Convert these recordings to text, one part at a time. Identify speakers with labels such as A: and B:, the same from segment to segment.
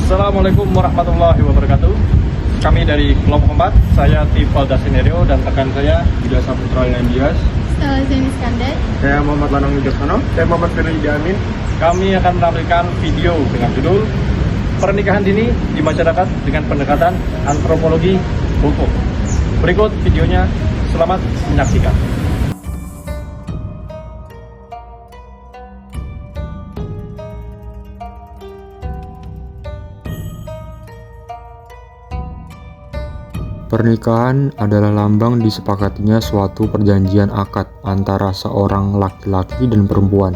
A: Assalamualaikum warahmatullahi wabarakatuh. Kami dari kelompok 4, saya Tifalda Sinerio dan rekan saya Yuda Saputra Dias.
B: Saya Zaini Iskandar.
C: Saya Muhammad Lanang Wijaksono. Saya Muhammad Firly Jamin.
A: Kami akan menampilkan video dengan judul Pernikahan Dini di Masyarakat dengan Pendekatan Antropologi Hukum. Berikut videonya, selamat menyaksikan.
D: Pernikahan adalah lambang disepakatinya suatu perjanjian akad antara seorang laki-laki dan perempuan.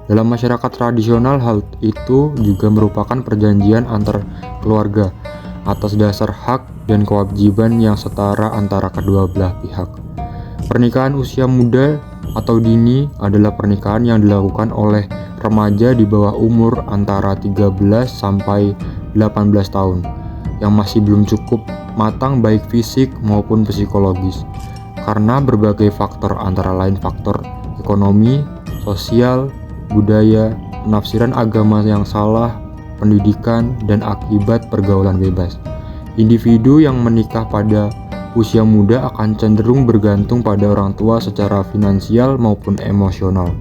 D: Dalam masyarakat tradisional, hal itu juga merupakan perjanjian antar keluarga atas dasar hak dan kewajiban yang setara antara kedua belah pihak. Pernikahan usia muda atau dini adalah pernikahan yang dilakukan oleh remaja di bawah umur antara 13 sampai 18 tahun yang masih belum cukup matang baik fisik maupun psikologis karena berbagai faktor, antara lain faktor ekonomi, sosial, budaya, penafsiran agama yang salah, pendidikan, dan akibat pergaulan bebas. Individu yang menikah pada usia muda akan cenderung bergantung pada orang tua secara finansial maupun emosional.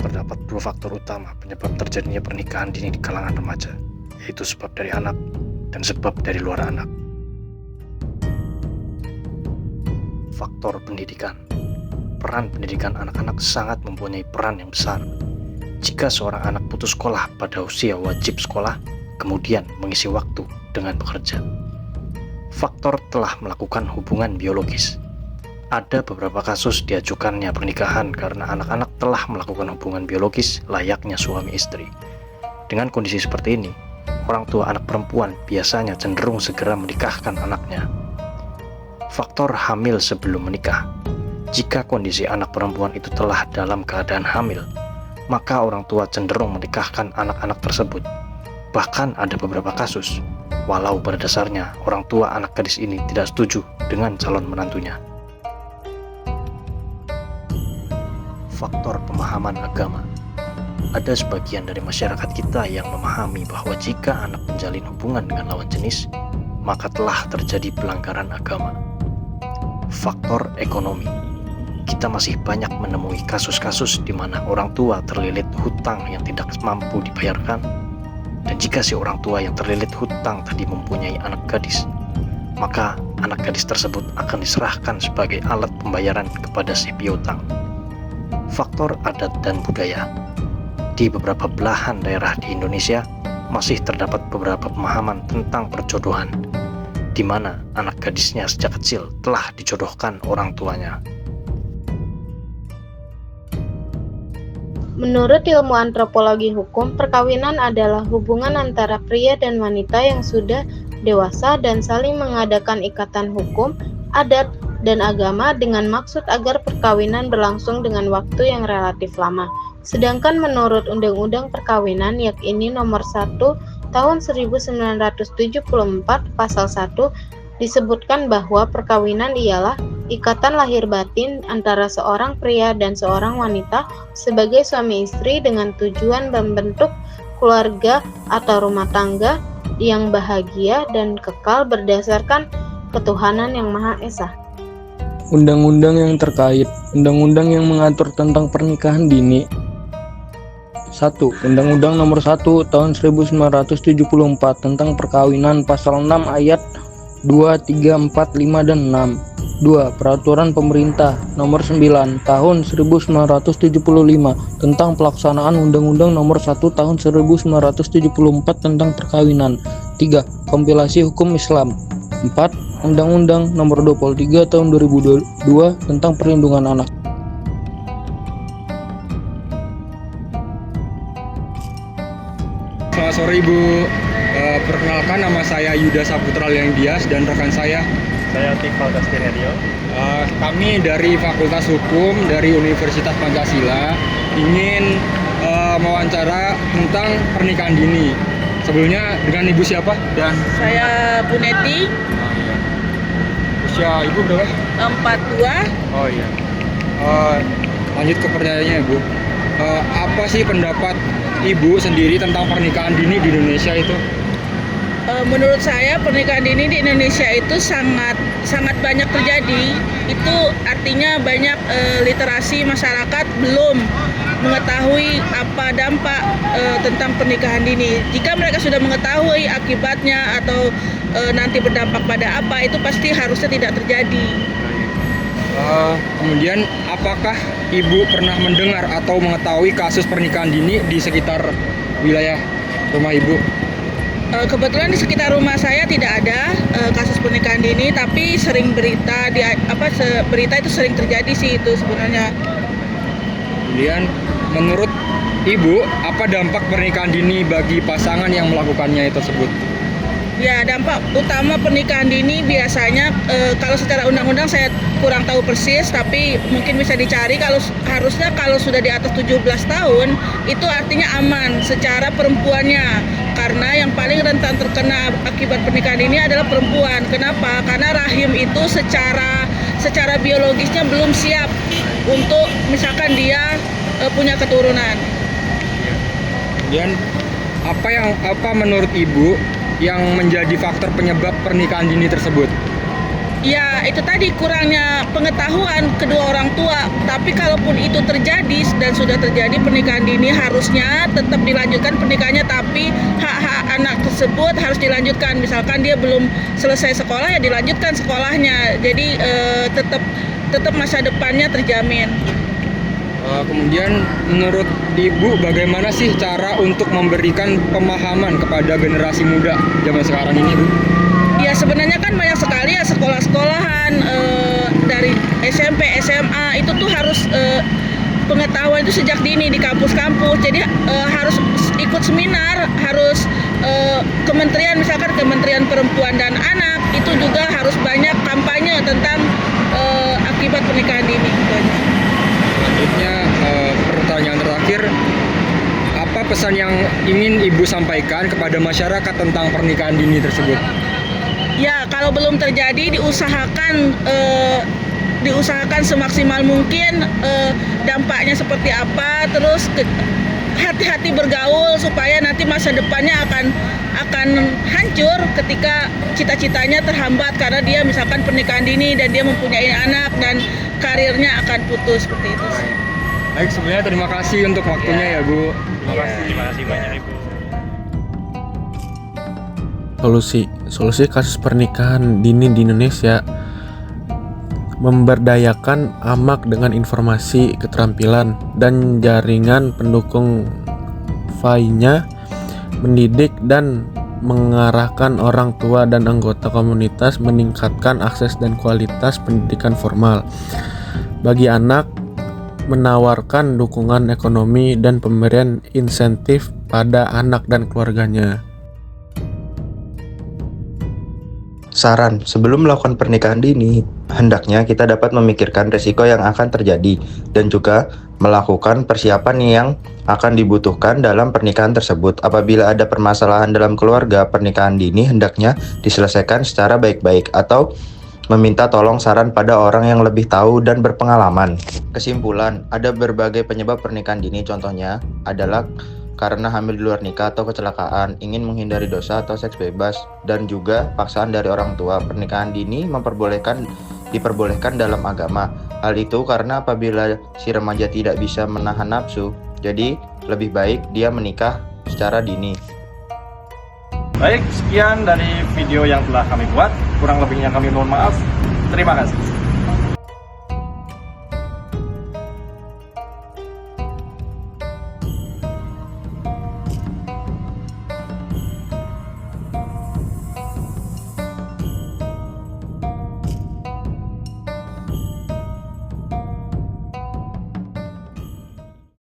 E: Terdapat dua faktor utama penyebab terjadinya pernikahan dini di kalangan remaja, yaitu sebab dari anak dan sebab dari luar anak. Faktor pendidikan. Peran pendidikan anak-anak sangat mempunyai peran yang besar. Jika seorang anak putus sekolah pada usia wajib sekolah, kemudian mengisi waktu dengan bekerja. Faktor telah melakukan hubungan biologis. Ada beberapa kasus diajukannya pernikahan karena anak-anak telah melakukan hubungan biologis layaknya suami istri. Dengan kondisi seperti ini, orang tua anak perempuan biasanya cenderung segera menikahkan anaknya. Faktor hamil sebelum menikah. Jika kondisi anak perempuan itu telah dalam keadaan hamil, maka orang tua cenderung menikahkan anak-anak tersebut. Bahkan ada beberapa kasus, walau pada dasarnya orang tua anak gadis ini tidak setuju dengan calon menantunya. Faktor pemahaman agama. Ada sebagian dari masyarakat kita yang memahami bahwa jika anak menjalin hubungan dengan lawan jenis, maka telah terjadi pelanggaran agama. Faktor ekonomi. Kita masih banyak menemui kasus-kasus di mana orang tua terlilit hutang yang tidak mampu dibayarkan, dan jika si orang tua yang terlilit hutang tadi mempunyai anak gadis, maka anak gadis tersebut akan diserahkan sebagai alat pembayaran kepada si piutang. Faktor adat dan budaya. Di beberapa belahan daerah di Indonesia masih terdapat beberapa pemahaman tentang perjodohan, di mana anak gadisnya sejak kecil telah dijodohkan orang tuanya.
B: Menurut ilmu antropologi hukum, perkawinan adalah hubungan antara pria dan wanita yang sudah dewasa dan saling mengadakan ikatan hukum, adat, dan agama dengan maksud agar perkawinan berlangsung dengan waktu yang relatif lama. Sedangkan menurut Undang-Undang Perkawinan yakni Nomor 1 Tahun 1974 Pasal 1 disebutkan bahwa perkawinan ialah ikatan lahir batin antara seorang pria dan seorang wanita sebagai suami istri dengan tujuan membentuk keluarga atau rumah tangga yang bahagia dan kekal berdasarkan ketuhanan yang Maha Esa.
F: Undang-undang yang terkait. Undang-undang yang mengatur tentang pernikahan dini. 1. Undang-Undang Nomor 1 Tahun 1974 tentang perkawinan, Pasal 6 ayat 2, 3, 4, 5, dan 6. 2. Peraturan Pemerintah Nomor 9 Tahun 1975 tentang pelaksanaan Undang-Undang Nomor 1 Tahun 1974 tentang perkawinan. 3. Kompilasi hukum Islam. 4. Undang-Undang Nomor 23 Tahun 2002 tentang perlindungan anak.
C: Selamat sore Ibu. Perkenalkan, nama saya Yuda Saputra Dias dan rekan saya
A: Tifalda Sinerio.
C: Kami dari Fakultas Hukum dari Universitas Pancasila ingin mewawancara tentang pernikahan dini. Sebelumnya dengan Ibu siapa? Dan
G: Saya Bu Neti,
C: usia Ibu berapa?
G: 42.
C: Oh iya. Lanjut ke pertanyaannya Ibu. Apa sih pendapat Ibu sendiri tentang pernikahan dini di Indonesia itu?
G: Menurut saya pernikahan dini di Indonesia itu sangat banyak terjadi. Itu artinya banyak literasi masyarakat belum mengetahui apa dampak tentang pernikahan dini. Jika mereka sudah mengetahui akibatnya atau nanti berdampak pada apa, itu pasti harusnya tidak terjadi.
C: Kemudian apakah Ibu pernah mendengar atau mengetahui kasus pernikahan dini di sekitar wilayah rumah Ibu?
G: Kebetulan di sekitar rumah saya tidak ada kasus pernikahan dini, tapi sering berita berita itu sering terjadi sih itu sebenarnya.
C: Kemudian menurut Ibu, apa dampak pernikahan dini bagi pasangan yang melakukannya tersebut?
G: Ya, dampak utama pernikahan dini biasanya kalau secara undang-undang saya kurang tahu persis, tapi mungkin bisa dicari. Harusnya kalau sudah di atas 17 tahun itu artinya aman secara perempuannya, karena yang paling rentan terkena akibat pernikahan ini adalah perempuan. Kenapa? Karena rahim itu secara biologisnya belum siap untuk misalkan dia punya keturunan.
C: Kemudian apa menurut Ibu yang menjadi faktor penyebab pernikahan dini tersebut?
G: Ya, itu tadi kurangnya pengetahuan kedua orang tua. Tapi kalaupun itu terjadi dan sudah terjadi pernikahan dini, harusnya tetap dilanjutkan pernikahannya, tapi hak-hak anak tersebut harus dilanjutkan. Misalkan dia belum selesai sekolah, ya dilanjutkan sekolahnya. Jadi tetap masa depannya terjamin.
C: Kemudian menurut Ibu bagaimana sih cara untuk memberikan pemahaman kepada generasi muda zaman sekarang ini, Bu?
G: Ya, sebenarnya kan banyak sekali ya sekolah-sekolahan dari SMP, SMA itu tuh harus pengetahuan itu sejak dini di kampus-kampus. Jadi harus ikut seminar, harus kementerian, misalkan Kementerian Perempuan dan Anak itu juga harus banyak kampanye tentang akibat pernikahan dini.
C: Selanjutnya pertanyaan terakhir, apa pesan yang ingin Ibu sampaikan kepada masyarakat tentang pernikahan dini tersebut?
G: Ya, kalau belum terjadi diusahakan semaksimal mungkin dampaknya seperti apa, terus hati-hati bergaul supaya nanti masa depannya akan hancur ketika cita-citanya terhambat karena dia misalkan pernikahan dini dan dia mempunyai anak dan karirnya akan putus seperti itu.
C: Baik, sebenarnya terima kasih untuk waktunya ya, Bu.
A: Terima kasih banyak Ibu.
H: Solusi kasus pernikahan dini di Indonesia: memberdayakan amak dengan informasi, keterampilan, dan jaringan pendukung lainnya, mendidik dan mengarahkan orang tua dan anggota komunitas, meningkatkan akses dan kualitas pendidikan formal bagi anak, menawarkan dukungan ekonomi dan pemberian insentif pada anak dan keluarganya.
I: Saran, sebelum melakukan pernikahan dini, hendaknya kita dapat memikirkan risiko yang akan terjadi dan juga melakukan persiapan yang akan dibutuhkan dalam pernikahan tersebut. Apabila ada permasalahan dalam keluarga, pernikahan dini hendaknya diselesaikan secara baik-baik atau meminta tolong saran pada orang yang lebih tahu dan berpengalaman. Kesimpulan, ada berbagai penyebab pernikahan dini, contohnya adalah karena hamil di luar nikah atau kecelakaan, ingin menghindari dosa atau seks bebas, dan juga paksaan dari orang tua. Pernikahan dini diperbolehkan dalam agama. Hal itu karena apabila si remaja tidak bisa menahan nafsu, jadi lebih baik dia menikah secara dini.
A: Baik, sekian dari video yang telah kami buat. Kurang lebihnya kami mohon maaf. Terima kasih.